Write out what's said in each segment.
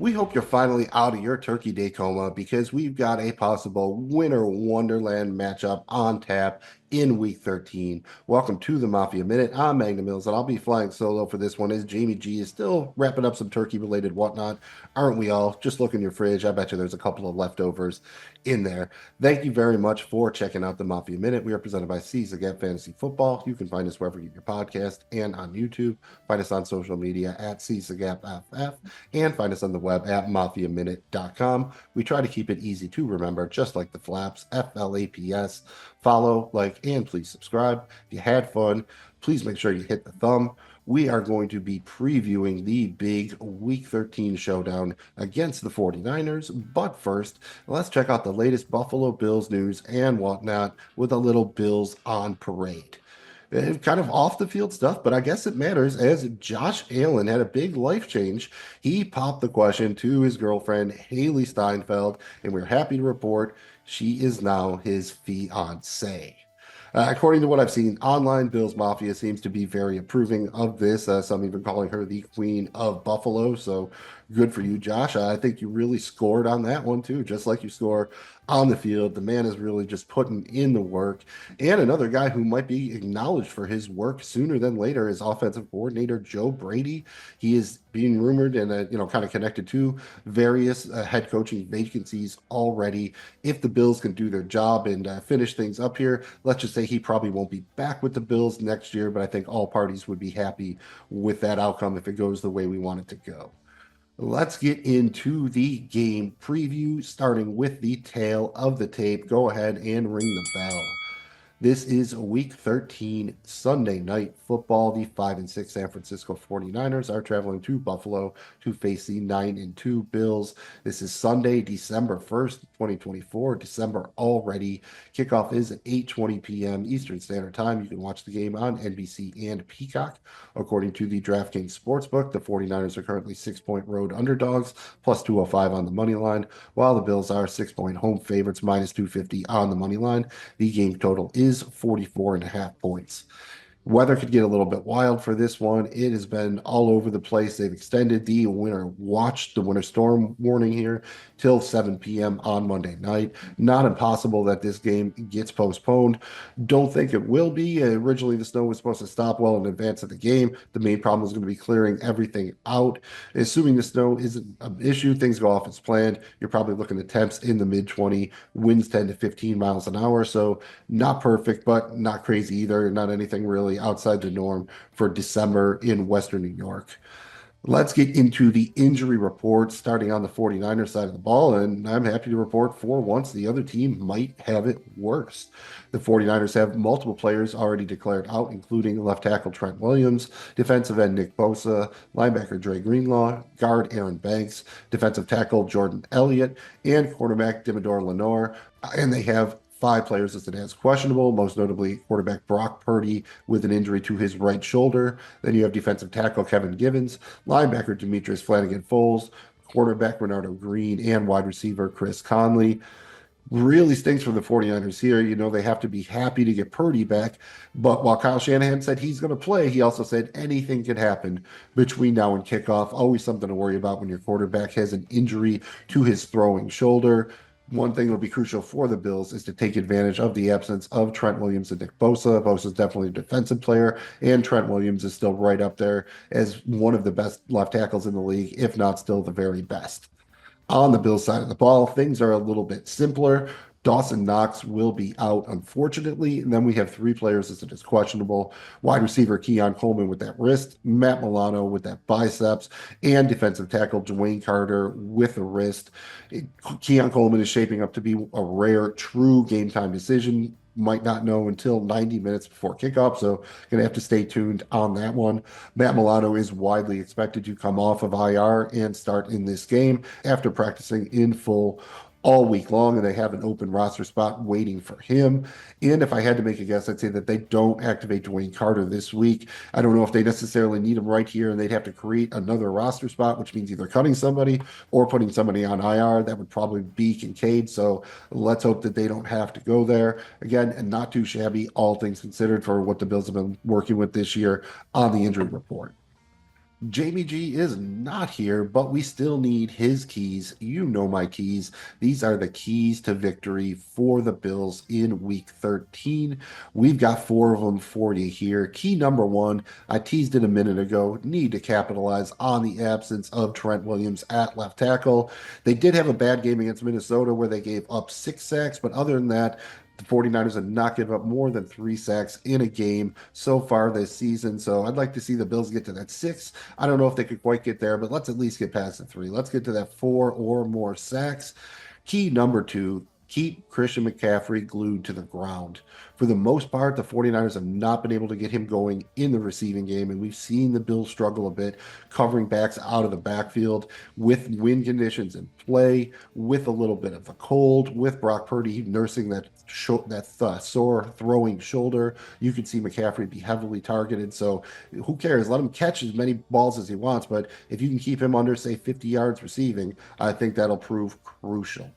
We hope you're finally out of your turkey day coma because we've got a possible winter wonderland matchup on tap in week 13. Welcome to the Mafia Minute. I'm Magnum Mills, and I'll be flying solo for this one as Jamie G is still wrapping up some turkey related whatnot. Aren't we all? Just look in your fridge. I bet you there's a couple of leftovers in there. Thank you very much for checking out the Mafia Minute. We are presented by C's Again Fantasy Football. You can find us wherever you get your podcast and on YouTube. Find us on social media at CSAGAPFF and find us on the web at mafiaminute.com. We try to keep it easy to remember, just like the flaps, FLAPS. Follow, like, and please subscribe. If you had fun, please make sure you hit the thumb. We are going to be previewing the big Week 13 showdown against the 49ers. But first, let's check out the latest Buffalo Bills news and whatnot with a little Bills on parade. Kind of off the field stuff, but I guess it matters as Josh Allen had a big life change. He popped the question to his girlfriend, Haley Steinfeld, and we're happy to report she is now his fiance. According to what I've seen online, Bills Mafia seems to be very approving of this. Some even calling her the Queen of Buffalo. So good for you, Josh. I think you really scored on that one too, just like you score on the field. The man is really just putting in the work. And another guy who might be acknowledged for his work sooner than later is offensive coordinator Joe Brady. He is being rumored and kind of connected to various head coaching vacancies already. If the Bills can do their job and finish things up here, let's just say he probably won't be back with the Bills next year, but I think all parties would be happy with that outcome if it goes the way we want it to go. Let's get into the game preview, starting with the tail of the tape. Go ahead and ring the bell. This is week 13, Sunday night football. The 5-6 San Francisco 49ers are traveling to Buffalo to face the 9-2 Bills. This is Sunday, December 1st, 2024. December already. Kickoff is at 8:20 p.m. Eastern Standard Time. You can watch the game on NBC and Peacock. According to the Draftkings Sportsbook, the 49ers are currently 6-point road underdogs, plus 205 on the money line, while the Bills are 6-point home favorites, minus 250 on the money line. The game total is 44.5 points. Weather could get a little bit wild for this one. It has been all over the place. They've extended the winter storm warning here till 7 p.m. on Monday night. Not impossible that this game gets postponed. Don't think it will be. Originally, the snow was supposed to stop well in advance of the game. The main problem is going to be clearing everything out. Assuming the snow isn't an issue, things go off as planned. You're probably looking at temps in the mid-20, winds 10 to 15 miles an hour. So not perfect, but not crazy either. Not anything really outside the norm for December in Western New York. Let's get into the injury report, starting on the 49ers side of the ball, and I'm happy to report for once the other team might have it worse. The 49ers have multiple players already declared out, including left tackle Trent Williams, defensive end Nick Bosa, linebacker Dre Greenlaw, guard Aaron Banks, defensive tackle Jordan Elliott, and quarterback Dimidor Lenore. And they have 5 players listed as questionable, most notably quarterback Brock Purdy with an injury to his right shoulder. Then you have defensive tackle Kevin Givens, linebacker Demetrius Flanagan-Foles, quarterback Renardo Green, and wide receiver Chris Conley. Really stinks for the 49ers here. They have to be happy to get Purdy back. But while Kyle Shanahan said he's going to play, he also said anything could happen between now and kickoff. Always something to worry about when your quarterback has an injury to his throwing shoulder. One thing that'll be crucial for the Bills is to take advantage of the absence of Trent Williams and Nick Bosa. Bosa is definitely a defensive player, and Trent Williams is still right up there as one of the best left tackles in the league, if not still the very best. On the Bills side of the ball, things are a little bit simpler. Dawson Knox will be out, unfortunately. And then we have 3 players listed as questionable. Wide receiver Keon Coleman with that wrist, Matt Milano with that biceps, and defensive tackle Dwayne Carter with a wrist. Keon Coleman is shaping up to be a rare, true game time decision. Might not know until 90 minutes before kickoff, so going to have to stay tuned on that one. Matt Milano is widely expected to come off of IR and start in this game after practicing in full all week long, and they have an open roster spot waiting for him. And if I had to make a guess, I'd say that they don't activate Dwayne Carter this week. I don't know if they necessarily need him right here, and they'd have to create another roster spot, which means either cutting somebody or putting somebody on IR. That would probably be Kincaid, so let's hope that they don't have to go there. Again, and not too shabby, all things considered, for what the Bills have been working with this year on the injury report. Jamie G is not here, but we still need his keys. You know my keys. These are the keys to victory for the Bills in week 13. We've got four of them for you here. Key number one, I teased it a minute ago, need to capitalize on the absence of Trent Williams at left tackle. They did have a bad game against Minnesota where they gave up 6 sacks, but other than that, the 49ers have not given up more than 3 sacks in a game so far this season. So I'd like to see the Bills get to that six. I don't know if they could quite get there, but let's at least get past the three. Let's get to that four or more sacks. Key number two, keep Christian McCaffrey glued to the ground. For the most part, the 49ers have not been able to get him going in the receiving game, and we've seen the Bills struggle a bit covering backs out of the backfield with wind conditions in play, with a little bit of the cold, with Brock Purdy nursing that sore throwing shoulder. You could see McCaffrey be heavily targeted. So who cares? Let him catch as many balls as he wants, but if you can keep him under, say, 50 yards receiving, I think that'll prove crucial.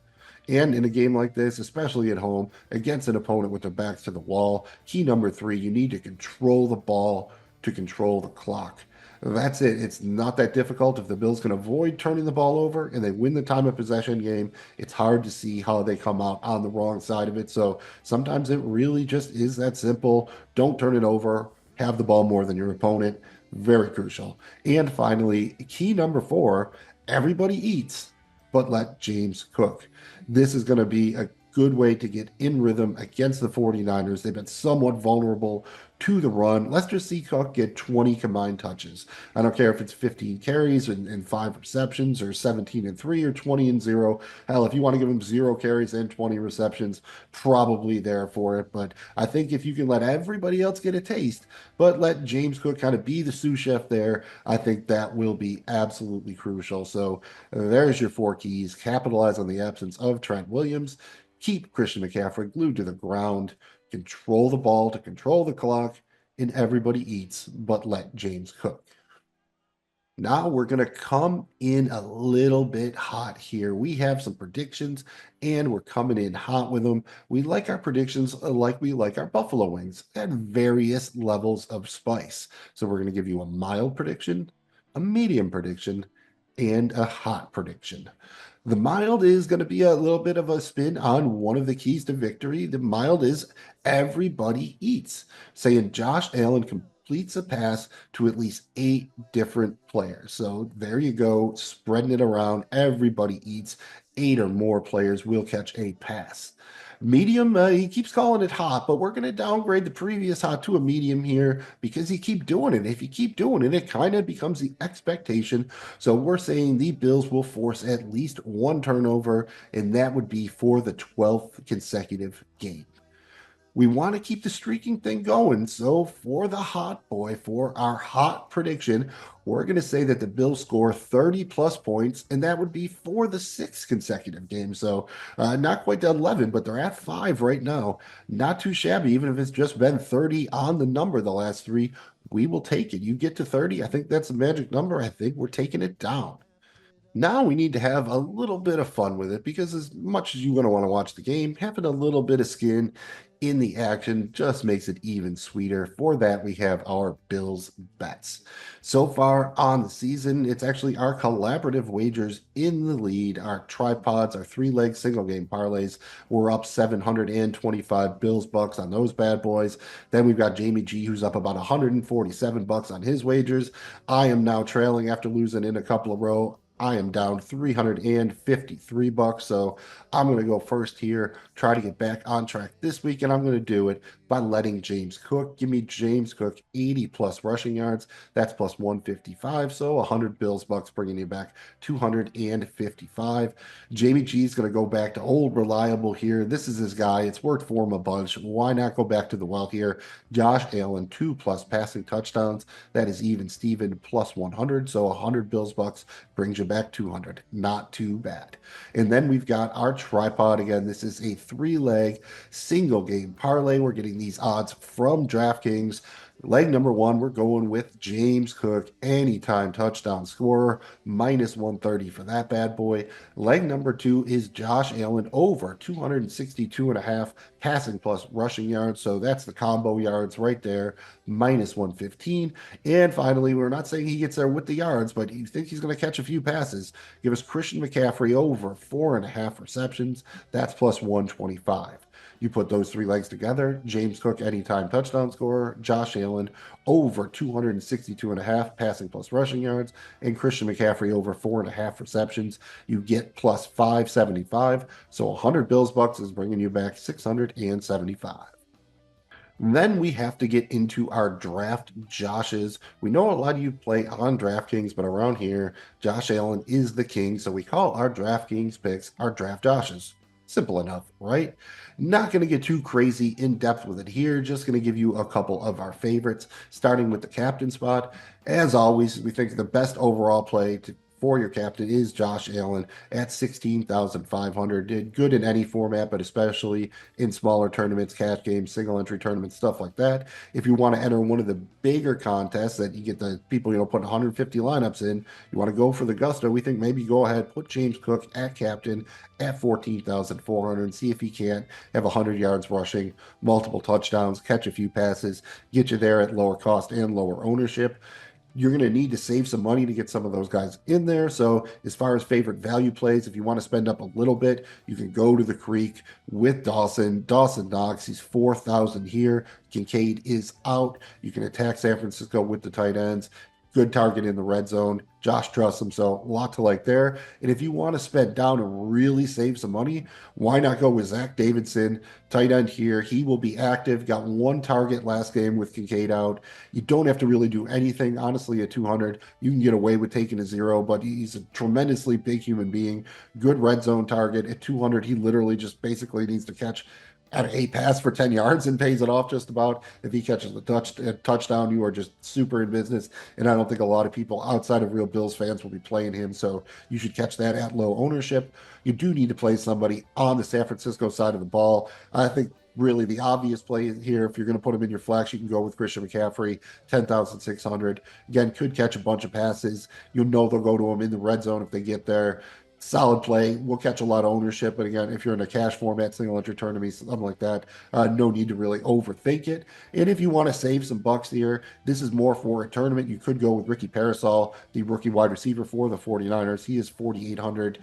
And in a game like this, especially at home against an opponent with their backs to the wall, key number three, you need to control the ball to control the clock. That's it. It's not that difficult. If the Bills can avoid turning the ball over and they win the time of possession game, it's hard to see how they come out on the wrong side of it. So sometimes it really just is that simple. Don't turn it over. Have the ball more than your opponent. Very crucial. And finally, key number four, everybody eats, but let James cook. This is going to be a good way to get in rhythm against the 49ers. They've been somewhat vulnerable to the run. Let's just see Cook get 20 combined touches. I don't care if it's 15 carries and 5 receptions or 17 and 3 or 20 and 0. Hell, if you want to give him 0 carries and 20 receptions, probably there for it. But I think if you can let everybody else get a taste, but let James Cook kind of be the sous chef there, I think that will be absolutely crucial. So there's your four keys. Capitalize on the absence of Trent Williams. Keep Christian McCaffrey glued to the ground. Control the ball to control the clock. And everybody eats, but let James cook. Now we're going to come in a little bit hot here. We have some predictions and we're coming in hot with them. We like our predictions like we like our buffalo wings at various levels of spice. So we're going to give you a mild prediction, a medium prediction, and a hot prediction. The mild is going to be a little bit of a spin on one of the keys to victory. The mild is everybody eats, saying Josh Allen completes a pass to at least 8 different players. So there you go, spreading it around. Everybody eats. 8 or more players will catch a pass. Medium, he keeps calling it hot, but we're going to downgrade the previous hot to a medium here because you keep doing it. If you keep doing it, it kind of becomes the expectation. So we're saying the Bills will force at least one turnover, and that would be for the 12th consecutive game. We want to keep the streaking thing going. So for the hot boy, for our hot prediction, we're going to say that the Bills score 30 plus points, and that would be for the sixth consecutive game. So not quite to 11, but they're at 5 right now. Not too shabby, even if it's just been 30 on the number the last three. We will take it. You get to 30. I think that's a magic number. I think we're taking it down. Now we need to have a little bit of fun with it because as much as you're going to want to watch the game, having a little bit of skin in the action just makes it even sweeter. For that, we have our Bills bets. So far on the season, it's actually our collaborative wagers in the lead. Our tripods, our three-leg single game parlays, we're up 725 Bills bucks on those bad boys. Then we've got Jamie G, who's up about 147 bucks on his wagers. I am now trailing after losing in a couple of row. I am down 353 bucks. So I'm going to go first here, try to get back on track this week, and I'm going to do it by letting James Cook. Give me James Cook 80 plus rushing yards. That's plus 155. So 100 Bills bucks, bringing you back 255. Jamie G is going to go back to old reliable here. This is his guy. It's worked for him a bunch. Why not go back to the well here? Josh Allen, 2 plus passing touchdowns. That is even Steven plus 100. So 100 Bills bucks brings you back 200. Not too bad. And then we've got our tripod again. This is a 3-leg single game parlay. We're getting these odds from Draftkings. Leg number one, we're going with James Cook, anytime touchdown scorer, minus 130 for that bad boy. Leg number two is Josh Allen over 262 and a half passing plus rushing yards. So that's the combo yards right there, minus 115. And finally, we're not saying he gets there with the yards, but you think he's going to catch a few passes. Give us Christian McCaffrey over 4.5 receptions. That's plus 125. You put those three legs together, James Cook, anytime touchdown scorer, Josh Allen, over 262 and a half passing plus rushing yards, and Christian McCaffrey over 4.5 receptions. You get plus 575. So 100 Bills bucks is bringing you back 675. Then we have to get into our draft Joshes. We know a lot of you play on Draftkings, but around here, Josh Allen is the king. So we call our Draftkings picks our draft Joshes. Simple enough, right? Not going to get too crazy in depth with it here. Just going to give you a couple of our favorites, starting with the captain spot. As always, we think the best overall play for your captain is Josh Allen at 16,500. Did good in any format, but especially in smaller tournaments, cash games, single entry tournaments, stuff like that. If you want to enter one of the bigger contests that you get the people, putting 150 lineups in, you want to go for the gusto, we think maybe go ahead, put James Cook at captain at 14,400 and see if he can't have 100 yards rushing, multiple touchdowns, catch a few passes, get you there at lower cost and lower ownership. You're going to need to save some money to get some of those guys in there. So, as far as favorite value plays, if you want to spend up a little bit, you can go to the creek with Dawson. Dawson Knox, he's 4,000 here. Kincaid is out. You can attack San Francisco with the tight ends. Good target in the red zone. Josh trusts him, so a lot to like there. And if you want to spend down and really save some money, why not go with Zach Davidson, tight end here? He will be active. Got one target last game with Kincaid out. You don't have to really do anything. Honestly, at 200, you can get away with taking a zero, but he's a tremendously big human being. Good red zone target. At 200, he literally just basically needs to catch at a pass for 10 yards and pays it off just about. If he catches a touchdown, you are just super in business. And I don't think a lot of people outside of real Bills fans will be playing him. So you should catch that at low ownership. You do need to play somebody on the San Francisco side of the ball. I think really the obvious play here, if you're going to put him in your flex, you can go with Christian McCaffrey, 10,600. Again, could catch a bunch of passes. You'll know they'll go to him in the red zone if they get there. Solid play. We'll catch a lot of ownership. But again, if you're in a cash format, single entry tournament, something like that, no need to really overthink it. And if you want to save some bucks here, this is more for a tournament. You could go with Ricky Parasol, the rookie wide receiver for the 49ers. He is 4,800.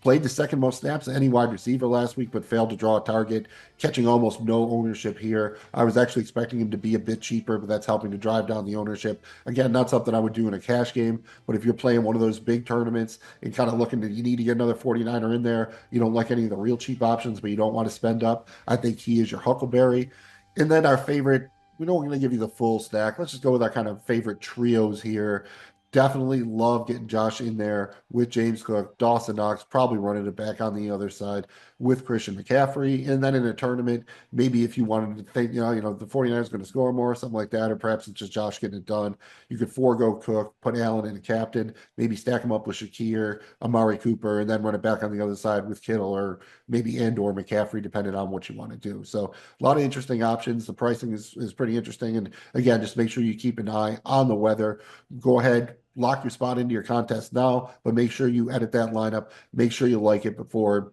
Played the second most snaps of any wide receiver last week, but failed to draw a target, catching almost no ownership here. I was actually expecting him to be a bit cheaper, but that's helping to drive down the ownership. Again, not something I would do in a cash game, but if you're playing one of those big tournaments and kind of looking to, you need to get another 49er in there, you don't like any of the real cheap options, but you don't want to spend up, I think he is your Huckleberry. And then our favorite, we know we're going to give you the full stack. Let's just go with our kind of favorite trios here. Definitely love getting Josh in there with James Cook, Dawson Knox, probably running it back on the other side with Christian McCaffrey. And then in a tournament, maybe if you wanted to think, the 49ers going to score more, something like that, or perhaps it's just Josh getting it done, you could forego Cook, put Allen in a captain, maybe stack him up with Shakir, Amari Cooper, and then run it back on the other side with Kittle or maybe and/or McCaffrey, depending on what you want to do. So a lot of interesting options. The pricing is pretty interesting. And again, just make sure you keep an eye on the weather. Go ahead, lock your spot into your contest now, but make sure you edit that lineup. Make sure you like it before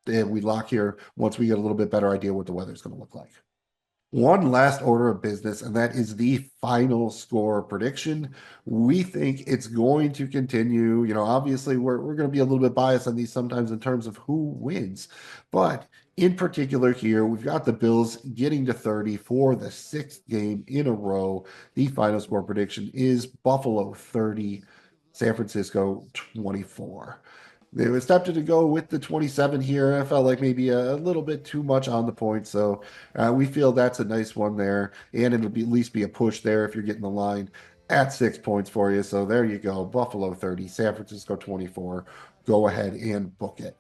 we lock here once we get a little bit better idea what the weather is going to look like. One last order of business, and that is the final score prediction. We think it's going to continue. Obviously, we're going to be a little bit biased on these sometimes in terms of who wins. But in particular, here, we've got the Bills getting to 30 for the sixth game in a row. The final score prediction is Buffalo 30, San Francisco 24. They was tempted to go with the 27 here. I felt like maybe a little bit too much on the point. So we feel that's a nice one there. And it'll at least be a push there if you're getting the line at 6 points for you. So there you go. Buffalo 30, San Francisco 24. Go ahead and book it.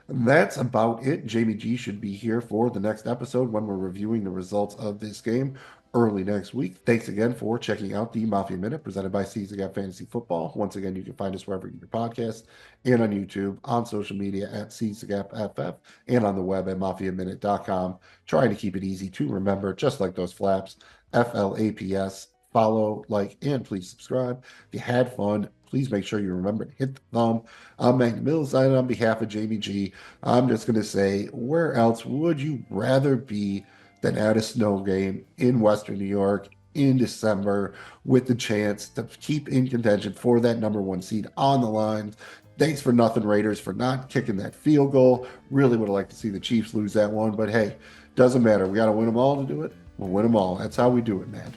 That's about it. Jamie G should be here for the next episode when we're reviewing the results of this game early next week. Thanks again for checking out the Mafia Minute presented by Season Gap Fantasy Football. Once again, you can find us wherever you get your podcast and on YouTube, on social media at Season Gap FF, and on the web at mafiaminute.com. Trying to keep it easy to remember, just like those flaps, FLAPS. Follow, like, and please subscribe. If you had fun, please make sure you remember to hit the thumb. I'm Magnum Mills, and on behalf of Jamie G, I'm just going to say, where else would you rather be than at a snow game in Western New York in December with the chance to keep in contention for that number one seed on the line? Thanks for nothing, Raiders, for not kicking that field goal. Really would have liked to see the Chiefs lose that one, but hey, doesn't matter. We got to win them all to do it. We'll win them all. That's how we do it, man.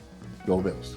Go Bills.